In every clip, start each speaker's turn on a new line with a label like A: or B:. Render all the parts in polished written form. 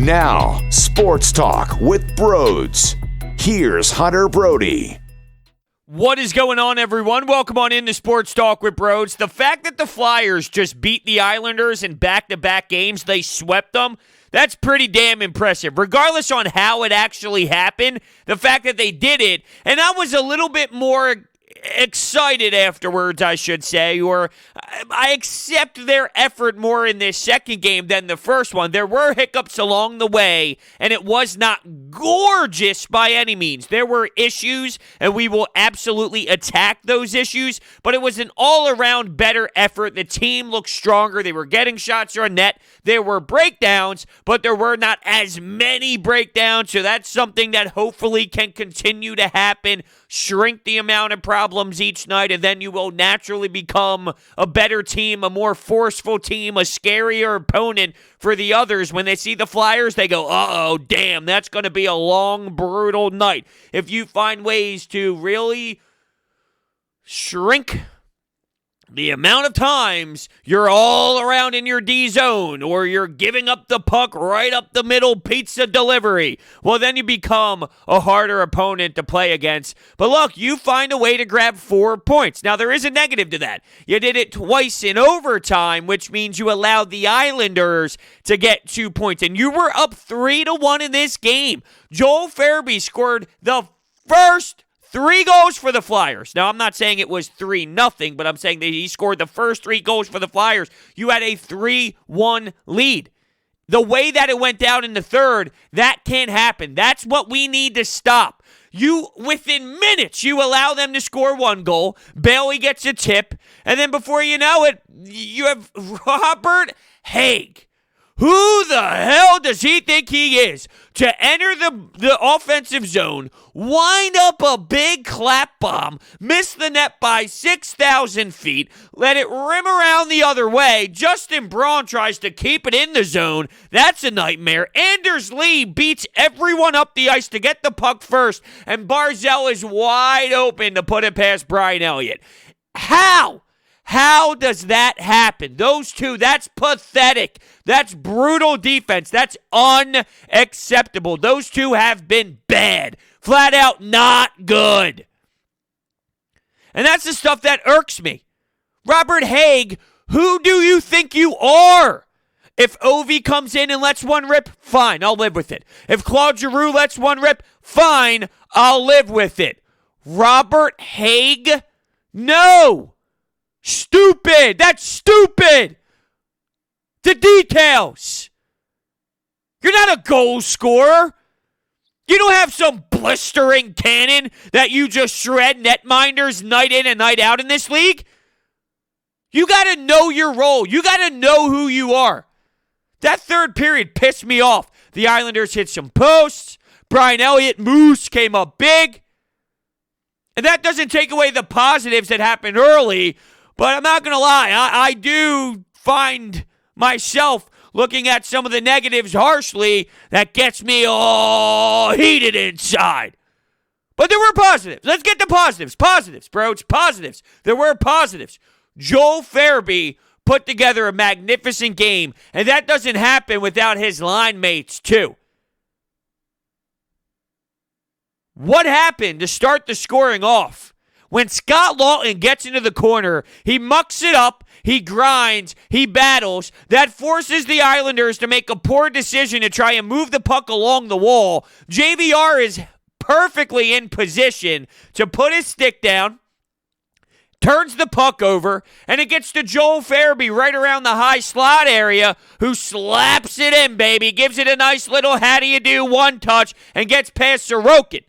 A: Now, Sports Talk with Brodes. Here's Hunter Brody.
B: What is going on, everyone? Welcome on into Sports Talk with Brodes. The fact that the Flyers just beat the Islanders in back-to-back games, they swept them, that's pretty damn impressive. Regardless on how it actually happened, the fact that they did it, and I was a little bit more excited afterwards, I should say, or I accept their effort more in this second game than the first one. There were hiccups along the way, and it was not gorgeous by any means. There were issues, and we will absolutely attack those issues, but it was an all-around better effort. The team looked stronger. They were getting shots on net. There were breakdowns, but there were not as many breakdowns, so that's something that hopefully can continue to happen. Shrink the amount of problems each night, and then you will naturally become a better team, a more forceful team, a scarier opponent for the others. When they see the Flyers, they go, uh-oh, damn, that's going to be a long, brutal night. If you find ways to really shrink the amount of times you're all around in your D zone or you're giving up the puck right up the middle pizza delivery, well, then you become a harder opponent to play against. But look, you find a way to grab 4 points. Now, there is a negative to that. You did it twice in overtime, which means you allowed the Islanders to get 2 points. And you were up 3-1 in this game. Joel Farabee scored the first 3 goals for the Flyers. Now, I'm not saying it was 3-0, but I'm saying that he scored the first 3 goals for the Flyers. You had a 3-1 lead. The way that it went down in the third, that can't happen. That's what we need to stop. Within minutes, you allow them to score 1 goal. Bailey gets a tip. And then before you know it, you have Robert Haig. Who the hell does he think he is to enter the offensive zone, wind up a big clap bomb, miss the net by 6,000 feet, let it rim around the other way? Justin Braun tries to keep it in the zone. That's a nightmare. Anders Lee beats everyone up the ice to get the puck first, and Barzal is wide open to put it past Brian Elliott. How? How does that happen? Those two, that's pathetic. That's brutal defense. That's unacceptable. Those two have been bad. Flat out not good. And that's the stuff that irks me. Robert Haig, who do you think you are? If Ovi comes in and lets one rip, fine, I'll live with it. If Claude Giroux lets one rip, fine, I'll live with it. Robert Haig? No. Stupid! That's stupid! The details! You're not a goal scorer! You don't have some blistering cannon that you just shred netminders night in and night out in this league. You gotta know your role. You gotta know who you are. That third period pissed me off. The Islanders hit some posts. Brian Elliott, Moose, came up big. And that doesn't take away the positives that happened early. But I'm not going to lie, I do find myself looking at some of the negatives harshly. That gets me all heated inside. But there were positives. Let's get to positives. Positives, bro. It's positives. There were positives. Joel Farabee put together a magnificent game, and that doesn't happen without his line mates, too. What happened to start the scoring off? When Scott Laughton gets into the corner, he mucks it up, he grinds, he battles. That forces the Islanders to make a poor decision to try and move the puck along the wall. JVR is perfectly in position to put his stick down, turns the puck over, and it gets to Joel Farabee right around the high slot area, who slaps it in, baby, gives it a nice little how-do-you-do one touch, and gets past Sorokin.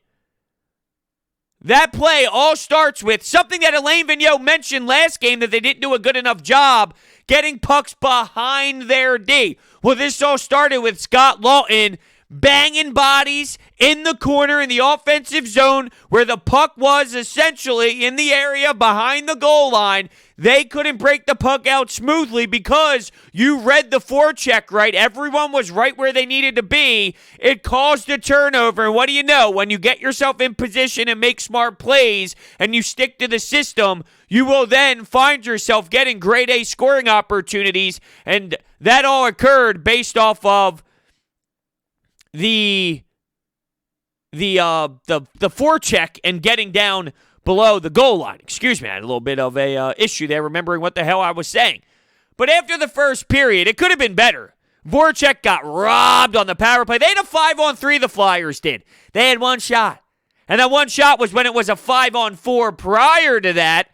B: That play all starts with something that Alain Vigneault mentioned last game, that they didn't do a good enough job getting pucks behind their D. Well, this all started with Scott Laughton banging bodies in the corner in the offensive zone where the puck was essentially in the area behind the goal line. They couldn't break the puck out smoothly because you read the forecheck right. Everyone was right where they needed to be. It caused a turnover. And what do you know? When you get yourself in position and make smart plays and you stick to the system, you will then find yourself getting grade A scoring opportunities. And that all occurred based off of the forecheck and getting down below the goal line. Excuse me, I had a little bit of a issue there remembering what the hell I was saying. But after the first period, it could have been better. Voracek got robbed on the power play. They had a 5-on-3, the Flyers did. They had one shot. And that one shot was when it was a 5-on-4 prior to that.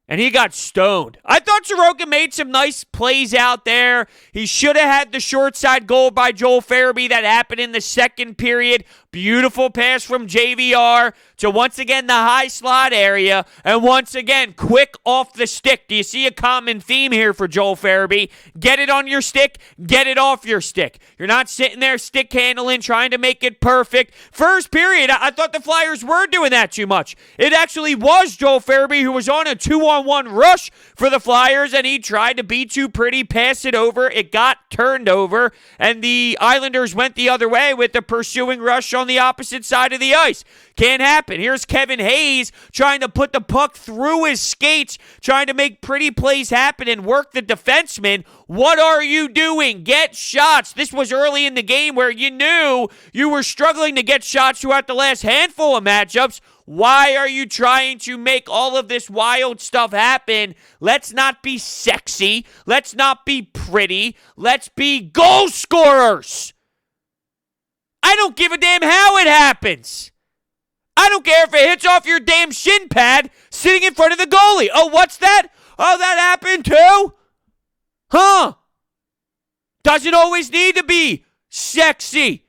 B: And he got stoned. I thought Sorokin made some nice plays out there. He should have had the short side goal by Joel Farabee that happened in the second period. Beautiful pass from JVR to once again the high slot area. And once again, quick off the stick. Do you see a common theme here for Joel Farabee? Get it on your stick, get it off your stick. You're not sitting there stick handling, trying to make it perfect. First period, I thought the Flyers were doing that too much. It actually was Joel Farabee who was on a 2-on-1 rush for the Flyers, and he tried to be too pretty, pass it over. It got turned over, and the Islanders went the other way with the pursuing rush on the opposite side of the ice. Can't happen. Here's Kevin Hayes trying to put the puck through his skates, trying to make pretty plays happen and work the defenseman. What are you doing? Get shots. This was early in the game where you knew you were struggling to get shots throughout the last handful of matchups. Why are you trying to make all of this wild stuff happen? Let's not be sexy. Let's not be pretty. Let's be goal scorers. I don't give a damn how it happens. I don't care if it hits off your damn shin pad sitting in front of the goalie. Oh, what's that? Oh, that happened too? Huh? Doesn't always need to be sexy.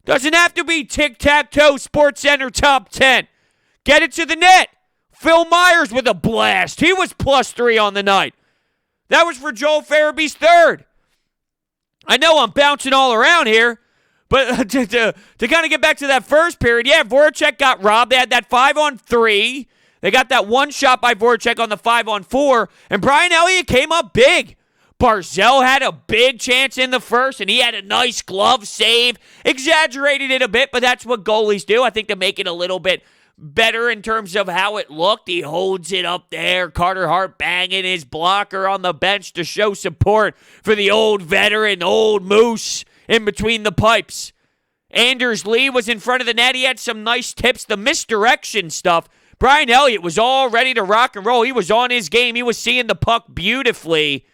B: Doesn't have to be tic-tac-toe SportsCenter top 10. Get it to the net. Phil Myers with a blast. He was +3 on the night. That was for Joel Farabee's third. I know I'm bouncing all around here, but to kind of get back to that first period, yeah, Voracek got robbed. They had that 5-on-3. They got that one shot by Voracek on the 5-on-4, and Brian Elliott came up big. Barzell had a big chance in the first, and he had a nice glove save. Exaggerated it a bit, but that's what goalies do. I think to make it a little bit better in terms of how it looked. He holds it up there. Carter Hart banging his blocker on the bench to show support for the old veteran, old moose in between the pipes. Anders Lee was in front of the net. He had some nice tips. The misdirection stuff. Brian Elliott was all ready to rock and roll. He was on his game. He was seeing the puck beautifully.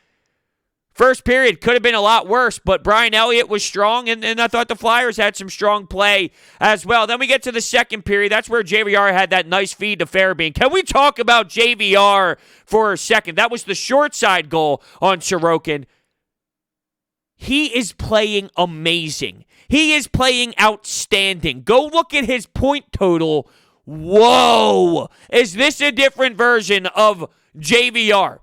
B: First period could have been a lot worse, but Brian Elliott was strong, and I thought the Flyers had some strong play as well. Then we get to the second period. That's where JVR had that nice feed to Farabee. Can we talk about JVR for a second? That was the short side goal on Sorokin. He is playing amazing. He is playing outstanding. Go look at his point total. Whoa! Is this a different version of JVR?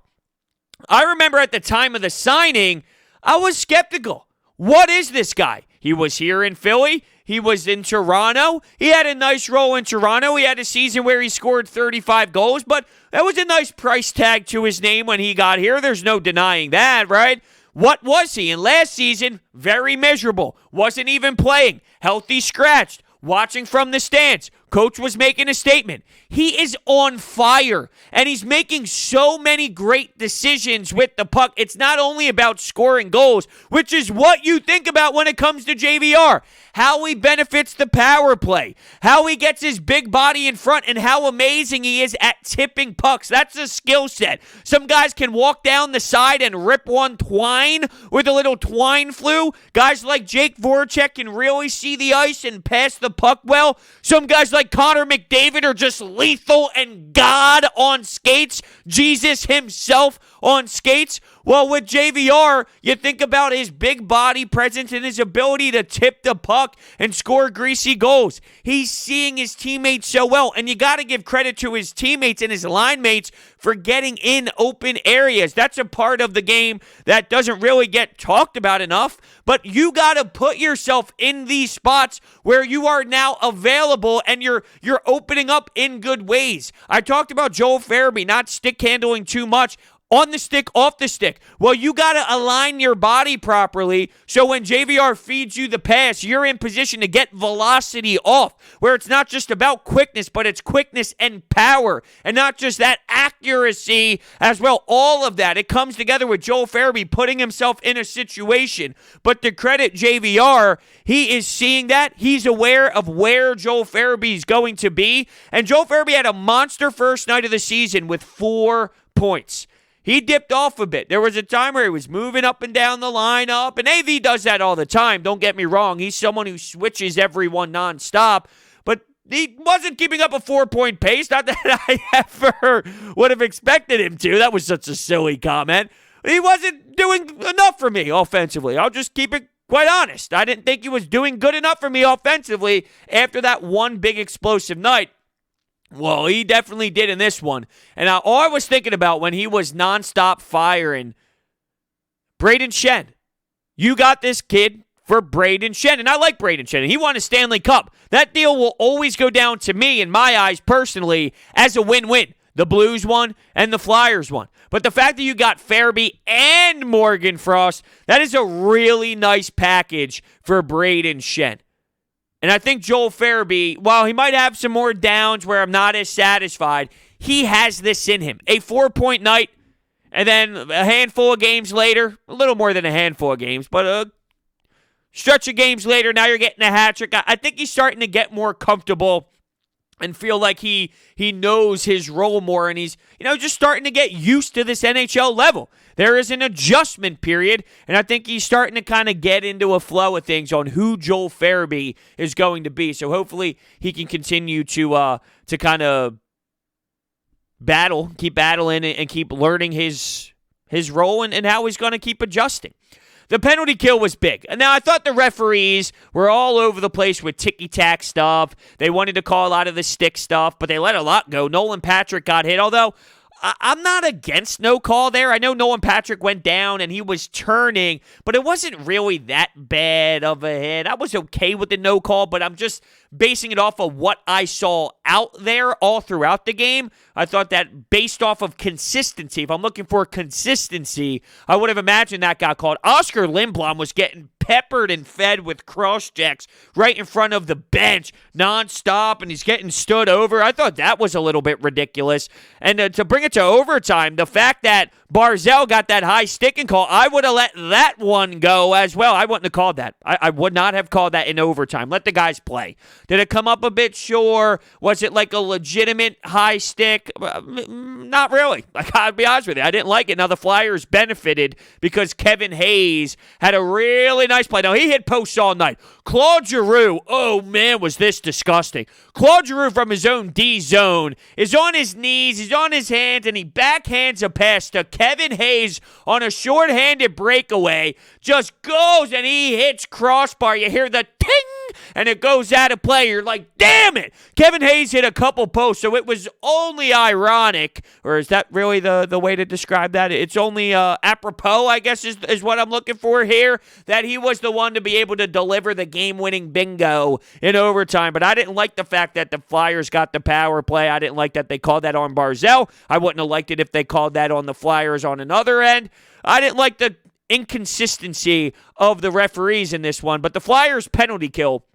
B: I remember at the time of the signing, I was skeptical. What is this guy? He was here in Philly. He was in Toronto. He had a nice role in Toronto. He had a season where he scored 35 goals, but that was a nice price tag to his name when he got here. There's no denying that, right? What was he? In last season, very miserable. Wasn't even playing. Healthy scratched. Watching from the stands. Coach was making a statement. He is on fire, and he's making so many great decisions with the puck. It's not only about scoring goals, which is what you think about when it comes to JVR. How he benefits the power play, how he gets his big body in front, and how amazing he is at tipping pucks. That's a skill set. Some guys can walk down the side and rip one twine with a little twine flu. Guys like Jake Voracek can really see the ice and pass the puck well. Some guys like Connor McDavid are just lethal and God on skates. Jesus himself on skates. Well, with JVR, you think about his big body presence and his ability to tip the puck and score greasy goals. He's seeing his teammates so well, and you got to give credit to his teammates and his line mates for getting in open areas. That's a part of the game that doesn't really get talked about enough, but you got to put yourself in these spots where you are now available and you're opening up in good ways. I talked about Joel Farabee not stick handling too much. On the stick, off the stick. Well, you got to align your body properly so when JVR feeds you the pass, you're in position to get velocity off, where it's not just about quickness, but it's quickness and power, and not just that accuracy as well. All of that. It comes together with Joel Farabee putting himself in a situation. But to credit JVR, he is seeing that. He's aware of where Joel Farabee is going to be. And Joel Farabee had a monster first night of the season with 4 points. He dipped off a bit. There was a time where he was moving up and down the lineup, and AV does that all the time. Don't get me wrong. He's someone who switches everyone nonstop, but he wasn't keeping up a 4-point pace. Not that I ever would have expected him to. That was such a silly comment. He wasn't doing enough for me offensively. I'll just keep it quite honest. I didn't think he was doing good enough for me offensively after that one big explosive night. Well, he definitely did in this one. And all I was thinking about when he was nonstop firing, Braden Shen. You got this kid for Braden Shen. And I like Braden Shen. He won a Stanley Cup. That deal will always go down to me, in my eyes personally, as a win-win. The Blues won and the Flyers won. But the fact that you got Farabee and Morgan Frost, that is a really nice package for Braden Shen. And I think Joel Farabee, while he might have some more downs where I'm not as satisfied, he has this in him. A 4-point night, and then a handful of games later, a little more than a handful of games, but a stretch of games later, now you're getting a hat trick. I think he's starting to get more comfortable and feel like he knows his role more, and he's just starting to get used to this NHL level. There is an adjustment period, and I think he's starting to kind of get into a flow of things on who Joel Farabee is going to be. So hopefully he can continue to kind of keep battling, and keep learning his role and how he's going to keep adjusting. The penalty kill was big. Now, I thought the referees were all over the place with ticky-tack stuff. They wanted to call a lot of the stick stuff, but they let a lot go. Nolan Patrick got hit, although I'm not against no call there. I know Nolan Patrick went down and he was turning, but it wasn't really that bad of a hit. I was okay with the no call, but I'm just basing it off of what I saw out there all throughout the game. I thought that based off of consistency, if I'm looking for consistency, I would have imagined that got called. Oscar Lindblom was getting peppered and fed with cross checks right in front of the bench nonstop, and he's getting stood over. I thought that was a little bit ridiculous. And to bring it to overtime, the fact that Barzal got that high sticking call, I would have let that one go as well. I wouldn't have called that. I would not have called that in overtime. Let the guys play. Did it come up a bit? Sure. Was it like a legitimate high stick? Not really. I gotta be honest with you. I didn't like it. Now the Flyers benefited because Kevin Hayes had a really nice play. Now he hit posts all night. Claude Giroux, oh man, was this disgusting. Claude Giroux from his own D zone is on his knees, he's on his hands, and he backhands a pass to Kevin Hayes on a shorthanded breakaway. Just goes and he hits crossbar. You hear the ting, and it goes out of play. You're like, damn it! Kevin Hayes hit a couple posts, so it was only ironic, or is that really the way to describe that? It's only apropos, I guess, is what I'm looking for here, that he was the one to be able to deliver the game-winning bingo in overtime. But I didn't like the fact that the Flyers got the power play. I didn't like that they called that on Barzal. I wouldn't have liked it if they called that on the Flyers on another end. I didn't like the inconsistency of the referees in this one, but the Flyers penalty kill,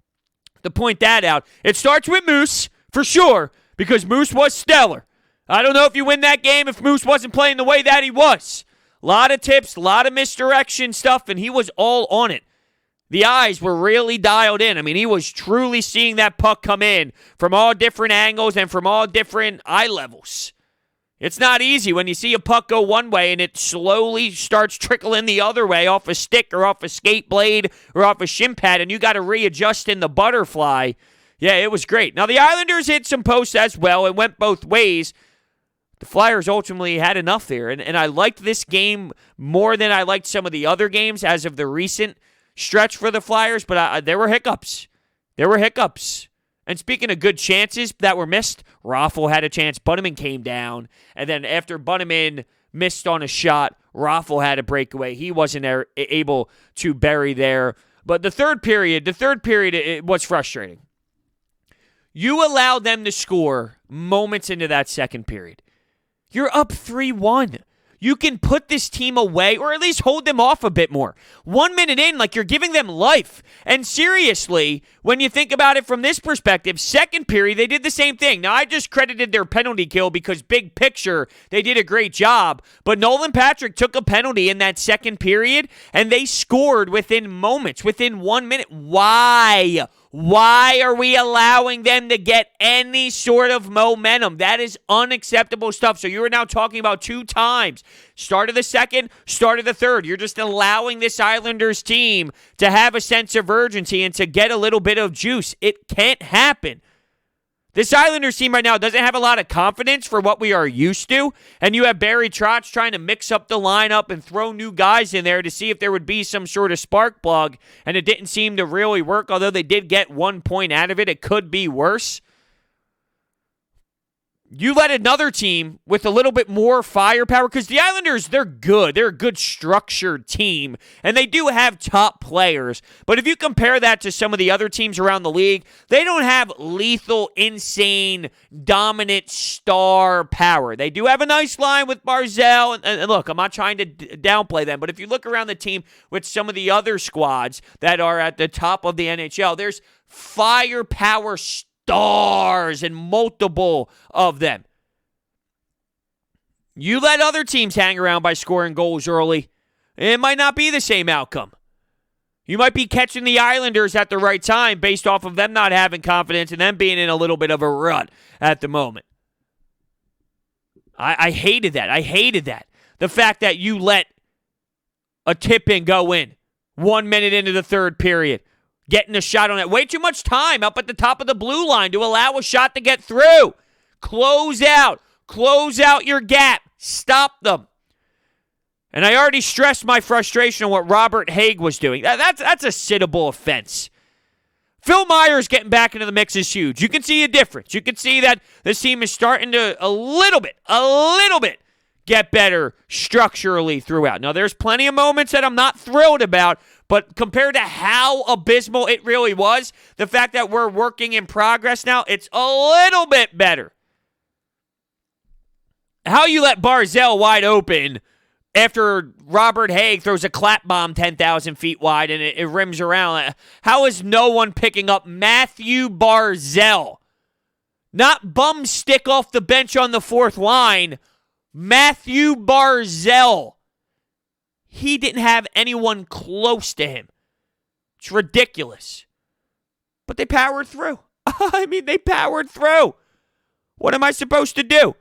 B: to point that out, it starts with Moose, for sure, because Moose was stellar. I don't know if you win that game if Moose wasn't playing the way that he was. A lot of tips, a lot of misdirection stuff, and he was all on it. The eyes were really dialed in. I mean, he was truly seeing that puck come in from all different angles and from all different eye levels. It's not easy when you see a puck go one way and it slowly starts trickling the other way off a stick or off a skate blade or off a shin pad, and you got to readjust in the butterfly. Yeah, it was great. Now, the Islanders hit some posts as well. It went both ways. The Flyers ultimately had enough there, and I liked this game more than I liked some of the other games as of the recent stretch for the Flyers, but there were hiccups. There were hiccups. And speaking of good chances that were missed, Raffl had a chance. Bunnaman came down. And then after Bunnaman missed on a shot, Raffl had a breakaway. He wasn't able to bury there. But the third period, it was frustrating. You allowed them to score moments into that second period. You're up 3-1. you can put this team away or at least hold them off a bit more. 1 minute in, like you're giving them life. And seriously, when you think about it from this perspective, second period, they did the same thing. Now, I just credited their penalty kill because big picture, they did a great job. But Nolan Patrick took a penalty in that second period, and they scored within moments, within 1 minute. Why? Why are we allowing them to get any sort of momentum? That is unacceptable stuff. So you are now talking about 2 times. Start of the second, start of the third. You're just allowing this Islanders team to have a sense of urgency and to get a little bit of juice. It can't happen. This Islanders team right now doesn't have a lot of confidence for what we are used to, and you have Barry Trotz trying to mix up the lineup and throw new guys in there to see if there would be some sort of spark plug, and it didn't seem to really work, although they did get 1 point out of it. It could be worse. You let another team with a little bit more firepower, because the Islanders, they're good. They're a good structured team, and they do have top players. But if you compare that to some of the other teams around the league, they don't have lethal, insane, dominant star power. They do have a nice line with Barzal, and look, I'm not trying to downplay them, but if you look around the team with some of the other squads that are at the top of the NHL, there's firepower stars and multiple of them. You let other teams hang around by scoring goals early, it might not be the same outcome. You might be catching the Islanders at the right time based off of them not having confidence and them being in a little bit of a rut at the moment. I hated that. I hated that. The fact that you let a tip-in go in 1 minute into the third period. Getting a shot on it. Way too much time up at the top of the blue line to allow a shot to get through. Close out. Close out your gap. Stop them. And I already stressed my frustration on what Robert Haig was doing. That's a sittable offense. Phil Myers getting back into the mix is huge. You can see a difference. You can see that this team is starting to a little bit get better structurally throughout. Now, there's plenty of moments that I'm not thrilled about, but compared to how abysmal it really was, the fact that we're working in progress now, it's a little bit better. How you let Barzal wide open after Robert Haig throws a clap bomb 10,000 feet wide and it rims around. How is no one picking up Matthew Barzal? Not bum stick off the bench on the fourth line. Matthew Barzal. He didn't have anyone close to him. It's ridiculous. But they powered through. I mean, they powered through. What am I supposed to do?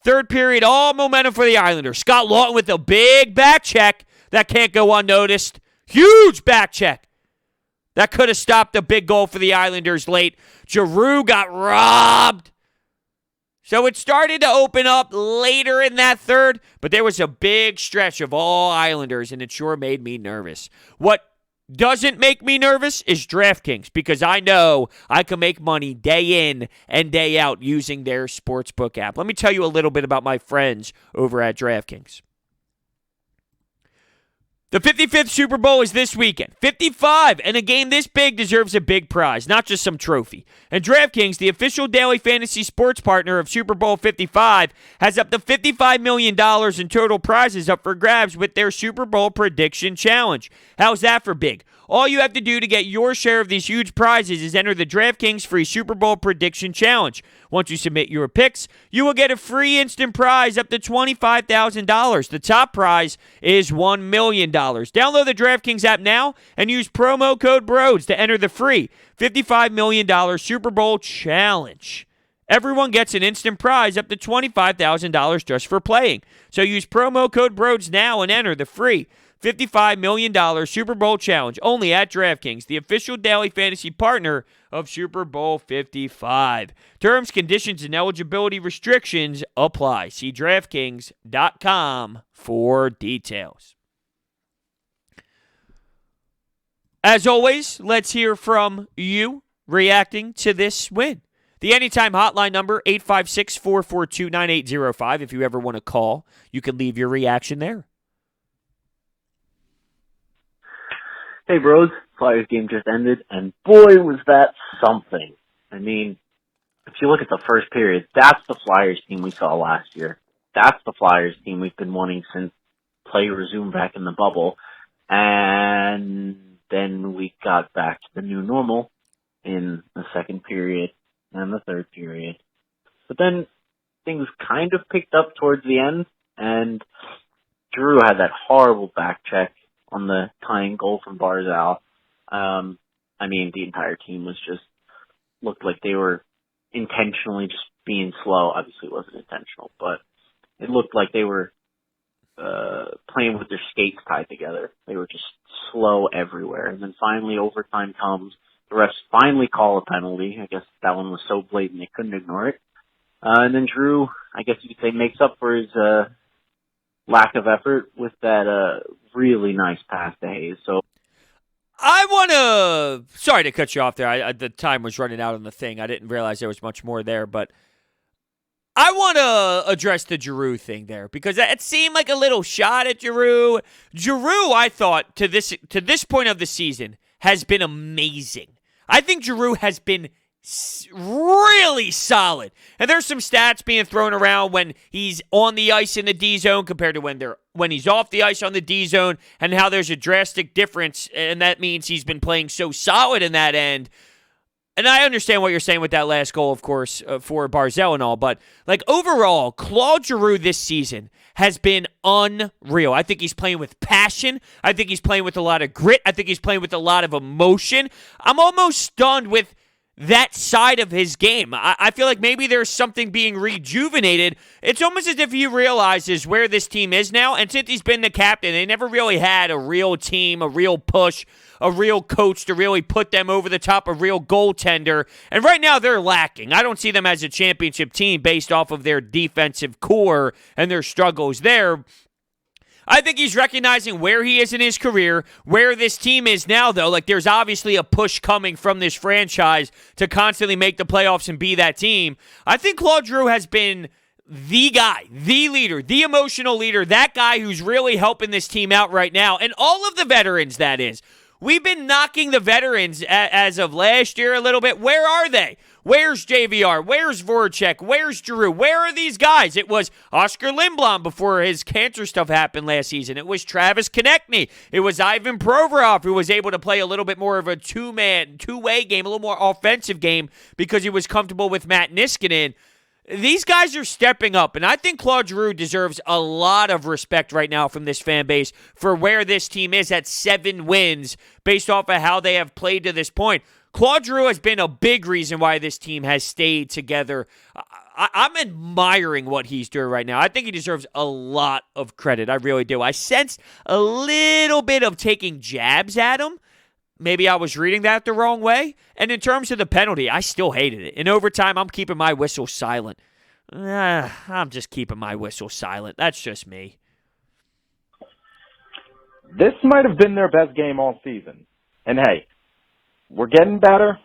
B: Third period, all momentum for the Islanders. Scott Laughton with a big back check that can't go unnoticed. Huge back check. That could have stopped a big goal for the Islanders late. Giroux got robbed. So it started to open up later in that third, but there was a big stretch of all Islanders, and it sure made me nervous. What doesn't make me nervous is DraftKings, because I know I can make money day in and day out using their sportsbook app. Let me tell you a little bit about my friends over at DraftKings. The 55th Super Bowl is this weekend. 55, and a game this big deserves a big prize, not just some trophy. And DraftKings, the official daily fantasy sports partner of Super Bowl 55, has up to $55 million in total prizes up for grabs with their Super Bowl prediction challenge. How's that for big? All you have to do to get your share of these huge prizes is enter the DraftKings free Super Bowl prediction challenge. Once you submit your picks, you will get a free instant prize up to $25,000. The top prize is $1 million. Download the DraftKings app now and use promo code BRODES to enter the free $55 million Super Bowl challenge. Everyone gets an instant prize up to $25,000 just for playing. So use promo code BRODES now and enter the free $55 million Super Bowl challenge only at DraftKings, the official daily fantasy partner of Super Bowl 55. Terms, conditions, and eligibility restrictions apply. See DraftKings.com for details. As always, let's hear from you reacting to this win. The Anytime hotline number, 856-442-9805. If you ever want to call, you can leave your reaction there.
C: Hey, Brodes. Flyers game just ended, and boy, was that something. I mean, if you look at the first period, that's the Flyers team we saw last year. that's the Flyers team we've been wanting since play resumed back in the bubble. And then we got back to the new normal in the second period and the third period. But then things kind of picked up towards the end, and Giroux had that horrible back check on the tying goal from Barzal. The entire team looked like they were intentionally just being slow. Obviously it wasn't intentional, but it looked like they were playing with their skates tied together. They were just slow everywhere. And then finally overtime comes. The refs finally call a penalty. I guess that one was so blatant they couldn't ignore it. And then Giroux, I guess you could say, makes up for his lack of effort with that really nice pass to Hayes. So
B: I want to... Sorry to cut you off there. The time was running out on the thing. I didn't realize there was much more there, but I want to address the Giroux thing there because it seemed like a little shot at Giroux. Giroux, I thought, to this point of the season, has been amazing. I think Giroux has been really solid. And there's some stats being thrown around when he's on the ice in the D zone compared to when he's off the ice on the D zone, and how there's a drastic difference, and that means he's been playing so solid in that end. And I understand what you're saying with that last goal, of course, for Barzal and all, but like overall, Claude Giroux this season has been unreal. I think he's playing with passion. I think he's playing with a lot of grit. I think he's playing with a lot of emotion. I'm almost stunned with that side of his game. I feel like maybe there's something being rejuvenated. It's almost as if he realizes where this team is now, and since he's been the captain, they never really had a real team, a real push, a real coach to really put them over the top, a real goaltender, and right now they're lacking. I don't see them as a championship team based off of their defensive core and their struggles there. I think he's recognizing where he is in his career, where this team is now, though. Like, there's obviously a push coming from this franchise to constantly make the playoffs and be that team. I think Claude Giroux has been the guy, the leader, the emotional leader, that guy who's really helping this team out right now, and all of the veterans, that is. We've been knocking the veterans as of last year a little bit. Where are they? Where's JVR? Where's Forecheck? Where's Giroux? Where are these guys? It was Oscar Lindblom before his cancer stuff happened last season. It was Travis Konechny. It was Ivan Provorov who was able to play a little bit more of a two-way game, a little more offensive game because he was comfortable with Matt Niskanen. These guys are stepping up, and I think Claude Giroux deserves a lot of respect right now from this fan base for where this team is at 7 wins based off of how they have played to this point. Claude Giroux has been a big reason why this team has stayed together. I'm admiring what he's doing right now. I think he deserves a lot of credit. I really do. I sensed a little bit of taking jabs at him. Maybe I was reading that the wrong way. And in terms of the penalty, I still hated it. In overtime, I'm keeping my whistle silent. I'm just keeping my whistle silent. That's just me.
D: This might have been their best game all season. And hey, we're getting better.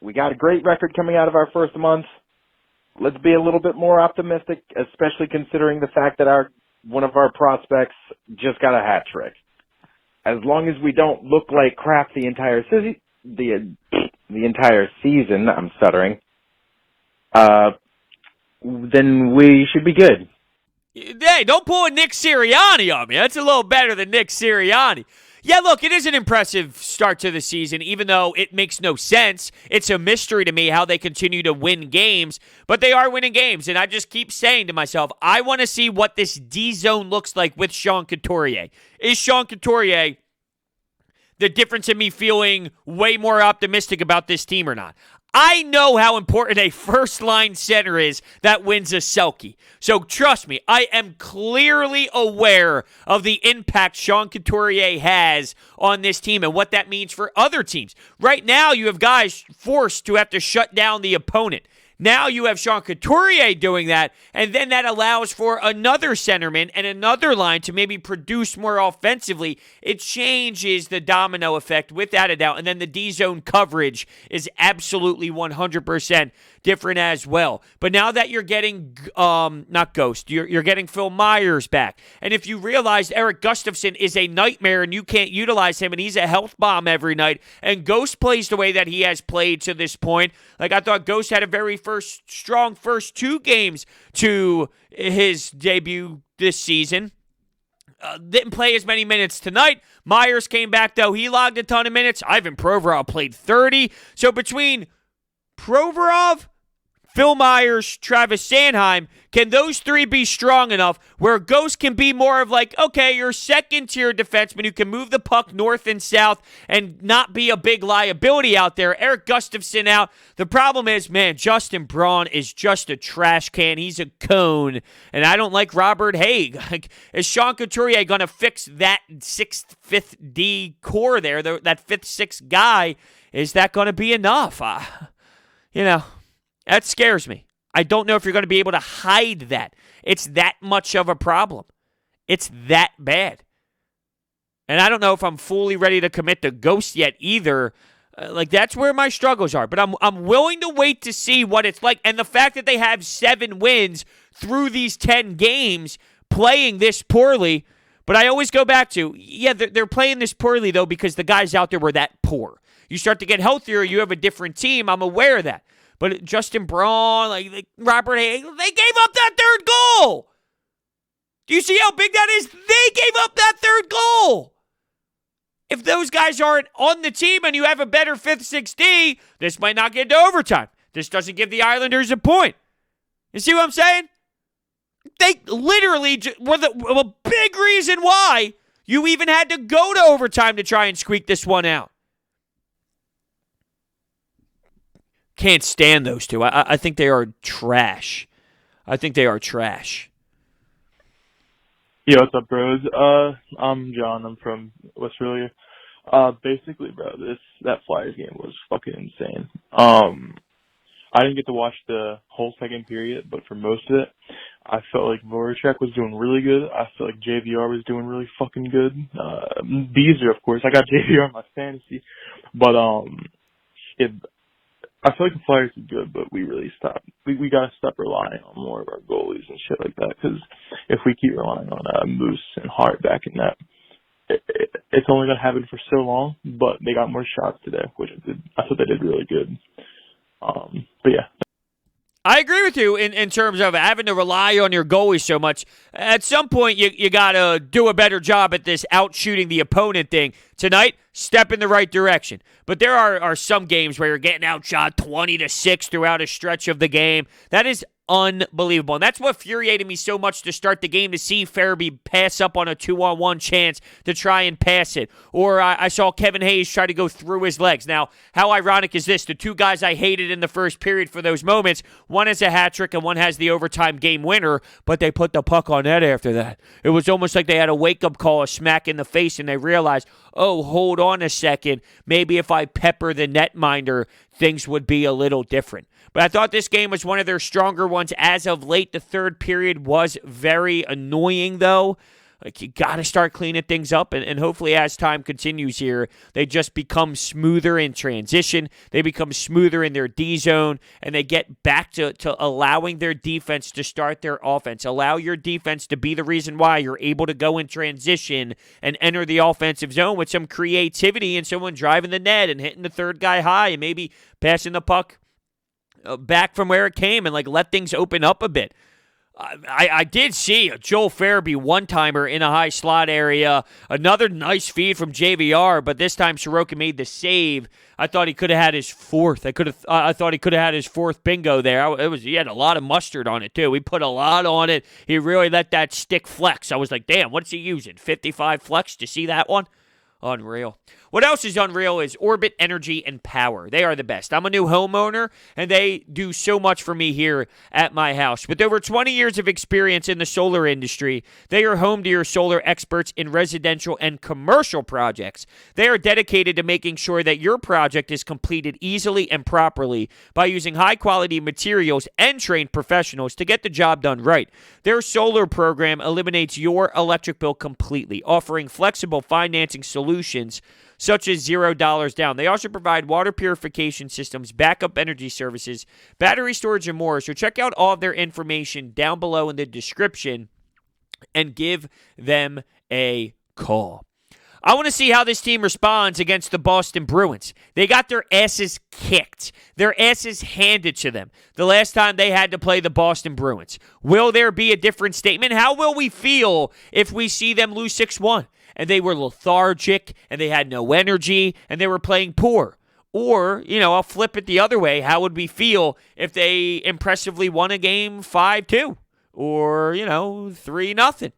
D: We got a great record coming out of our first month. Let's be a little bit more optimistic, especially considering the fact that one of our prospects just got a hat trick. As long as we don't look like crap the entire season, I'm stuttering, then we should be good.
B: Hey, don't pull a Nick Sirianni on me. That's a little better than Nick Sirianni. Yeah, look, it is an impressive start to the season, even though it makes no sense. It's a mystery to me how they continue to win games, but they are winning games, and I just keep saying to myself, I want to see what this D-zone looks like with Sean Couturier. Is Sean Couturier the difference in me feeling way more optimistic about this team or not? I know how important a first-line center is that wins a Selke. So trust me, I am clearly aware of the impact Sean Couturier has on this team and what that means for other teams. Right now, you have guys forced to have to shut down the opponent. Now you have Sean Couturier doing that, and then that allows for another centerman and another line to maybe produce more offensively. It changes the domino effect without a doubt, and then the D-zone coverage is absolutely 100% different as well. But now that you're getting, not Ghost, you're getting Phil Myers back, and if you realize Eric Gustafsson is a nightmare and you can't utilize him, and he's a health bomb every night, and Ghost plays the way that he has played to this point, like I thought Ghost had a very strong first 2 games to his debut this season. Didn't play as many minutes tonight. Myers came back, though. He logged a ton of minutes. Ivan Provorov played 30. So between Provorov, Phil Myers, Travis Sanheim, can those 3 be strong enough where Ghost can be more of like, okay, you're second-tier defenseman who can move the puck north and south and not be a big liability out there. Eric Gustafsson out. The problem is, man, Justin Braun is just a trash can. He's a cone, and I don't like Robert Haig. Like, is Sean Couturier going to fix that 6th, 5th D core there, that 5th, 6th guy? Is that going to be enough? That scares me. I don't know if you're going to be able to hide that. It's that much of a problem. It's that bad. And I don't know if I'm fully ready to commit to Ghost yet either. That's where my struggles are. But I'm willing to wait to see what it's like. And the fact that they have 7 wins through these 10 games playing this poorly. But I always go back to, they're playing this poorly, though, because the guys out there were that poor. You start to get healthier, you have a different team. I'm aware of that. But Justin Braun, like Robert Haig, they gave up that 3rd goal. Do you see how big that is? They gave up that 3rd goal. If those guys aren't on the team and you have a better 5th, 6th D, this might not get to overtime. This doesn't give the Islanders a point. You see what I'm saying? They literally were the big reason why you even had to go to overtime to try and squeak this one out. Can't stand those 2. I think they are trash. I think they are trash.
E: Yo, what's up, bros? I'm John. I'm from Australia. Basically, bro, that Flyers game was fucking insane. I didn't get to watch the whole second period, but for most of it, I felt like Voracek was doing really good. I felt like JVR was doing really fucking good. Beezer, of course. I got JVR in my fantasy. But, I feel like the Flyers are good, but we really stopped. We got to stop relying on more of our goalies and shit like that, because if we keep relying on Moose and Hart back in that, it's only going to happen for so long, but they got more shots today, which I thought they did really good. But yeah.
B: I agree with you in terms of having to rely on your goalie so much. At some point, you got to do a better job at this out-shooting the opponent thing. Tonight, step in the right direction. But there are some games where you're getting outshot 20-6 throughout a stretch of the game. That is unbelievable. And that's what infuriated me so much to start the game, to see Farabee pass up on a 2-on-1 chance to try and pass it. Or I saw Kevin Hayes try to go through his legs. Now, how ironic is this? The 2 guys I hated in the first period for those moments, one has a hat trick and one has the overtime game winner, but they put the puck on net after that. It was almost like they had a wake-up call, a smack in the face, and they realized, oh, hold on a second, maybe if I pepper the netminder, things would be a little different. But I thought this game was one of their stronger ones as of late. The 3rd period was very annoying, though. Like, you got to start cleaning things up, and hopefully as time continues here, they just become smoother in transition. They become smoother in their D zone, and they get back to allowing their defense to start their offense. Allow your defense to be the reason why you're able to go in transition and enter the offensive zone with some creativity and someone driving the net and hitting the 3rd guy high and maybe passing the puck back from where it came and let things open up a bit. I did see a Joel Farabee one-timer in a high slot area. Another nice feed from JVR, but this time Sorokin made the save. I thought he could have had his 4th. I thought he could have had his 4th bingo there. He had a lot of mustard on it too. He put a lot on it. He really let that stick flex. I was like, damn, what's he using? 55 flex to see that one? Unreal. What else is unreal is Orbit Energy and Power. They are the best. I'm a new homeowner, and they do so much for me here at my house. With over 20 years of experience in the solar industry, they are home to your solar experts in residential and commercial projects. They are dedicated to making sure that your project is completed easily and properly by using high-quality materials and trained professionals to get the job done right. Their solar program eliminates your electric bill completely, offering flexible financing solutions such as $0 down. They also provide water purification systems, backup energy services, battery storage, and more. So check out all of their information down below in the description and give them a call. I want to see how this team responds against the Boston Bruins. They got their asses kicked, their asses handed to them the last time they had to play the Boston Bruins. Will there be a different statement? How will we feel if we see them lose 6-1 and they were lethargic and they had no energy and they were playing poor? Or, I'll flip it the other way. How would we feel if they impressively won a game 5-2 or, 3-0?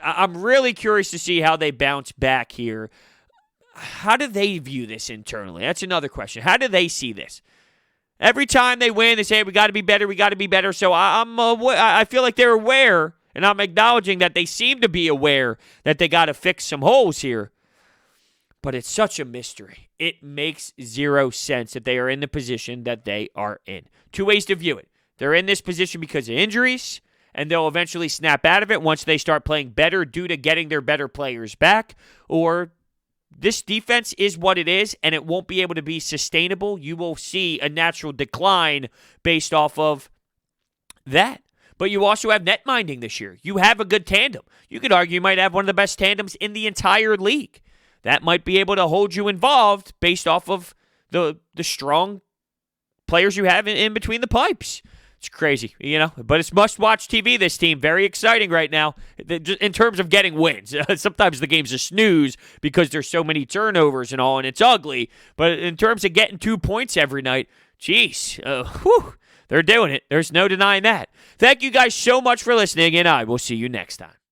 B: I'm really curious to see how they bounce back here. How do they view this internally? That's another question. How do they see this? Every time they win, they say, we got to be better, we got to be better. So I feel like they're aware, and I'm acknowledging that they seem to be aware that they got to fix some holes here. But it's such a mystery. It makes zero sense that they are in the position that they are in. Two ways to view it. They're in this position because of injuries, and they'll eventually snap out of it once they start playing better due to getting their better players back. Or this defense is what it is, and it won't be able to be sustainable. You will see a natural decline based off of that. But you also have net minding this year. You have a good tandem. You could argue you might have one of the best tandems in the entire league. That might be able to hold you involved based off of the strong players you have in between the pipes. It's crazy, but it's must-watch TV, this team. Very exciting right now in terms of getting wins. Sometimes the game's a snooze because there's so many turnovers and all, and it's ugly. But in terms of getting 2 points every night, geez, they're doing it. There's no denying that. Thank you guys so much for listening, and I will see you next time.